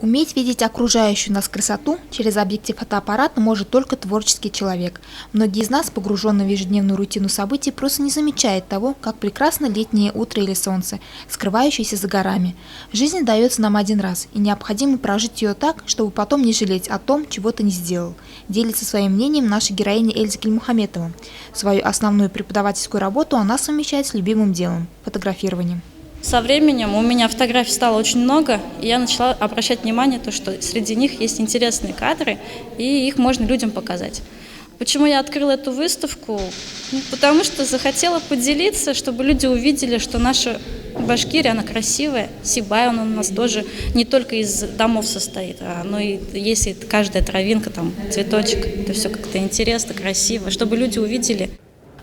Уметь видеть окружающую нас красоту через объектив фотоаппарата может только творческий человек. Многие из нас, погруженные в ежедневную рутину событий, просто не замечают того, как прекрасно летнее утро или солнце, скрывающееся за горами. Жизнь дается нам один раз, и необходимо прожить ее так, чтобы потом не жалеть о том, чего ты не сделал. Делится своим мнением наша героиня Эльза Кельмухаметова. Свою основную преподавательскую работу она совмещает с любимым делом – фотографированием. Со временем у меня фотографий стало очень много, и я начала обращать внимание на то, что среди них есть интересные кадры, и их можно людям показать. Почему я открыла эту выставку? Потому что захотела поделиться, чтобы люди увидели, что наша Башкирия, она красивая, Сибай, он у нас тоже не только из домов состоит, но и есть и каждая травинка, там, цветочек. Это все как-то интересно, красиво, чтобы люди увидели.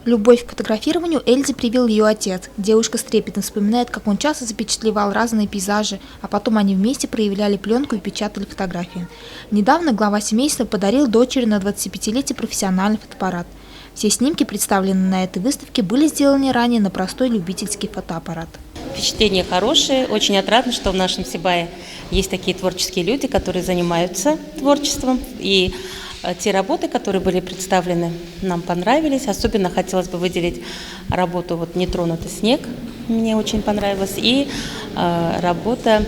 Любовь к фотографированию Эльзе привил ее отец. Девушка с трепетом вспоминает, как он часто запечатлевал разные пейзажи, а потом они вместе проявляли пленку и печатали фотографии. Недавно глава семейства подарил дочери на 25-летие профессиональный фотоаппарат. Все снимки, представленные на этой выставке, были сделаны ранее на простой любительский фотоаппарат. Впечатление хорошее, очень отрадно, что в нашем Сибае есть такие творческие люди, которые занимаются творчеством. И те работы, которые были представлены, нам понравились. Особенно хотелось бы выделить работу «Нетронутый снег», мне очень понравилась, и работа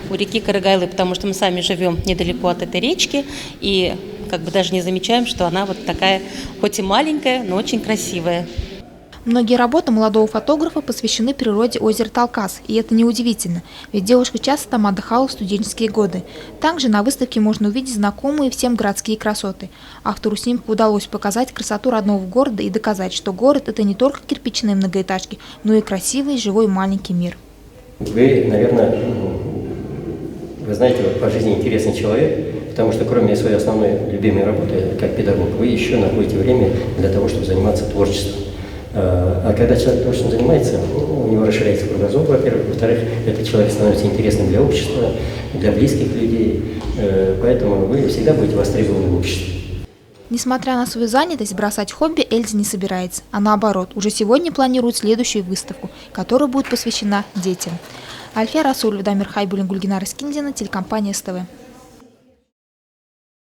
у реки Карагайлы, потому что мы сами живем недалеко от этой речки, и даже не замечаем, что она такая, хоть и маленькая, но очень красивая. Многие работы молодого фотографа посвящены природе озера Талкас, и это неудивительно, ведь девушка часто там отдыхала в студенческие годы. Также на выставке можно увидеть знакомые всем городские красоты. Автору снимка удалось показать красоту родного города и доказать, что город – это не только кирпичные многоэтажки, но и красивый, живой маленький мир. Вы, наверное, вы знаете, по жизни интересный человек, потому что кроме своей основной любимой работы как педагог, вы еще находите время для того, чтобы заниматься творчеством. А когда человек творчеством занимается, у него расширяется кругозор, во-первых. Во-вторых, этот человек становится интересным для общества, для близких людей. Поэтому вы всегда будете востребованы в обществе. Несмотря на свою занятость, бросать хобби Эльза не собирается. А наоборот, уже сегодня планирует следующую выставку, которая будет посвящена детям. Альфия Расуль, Дамир Хайбулин, Гульгинар Искиндина, телекомпания СТВ.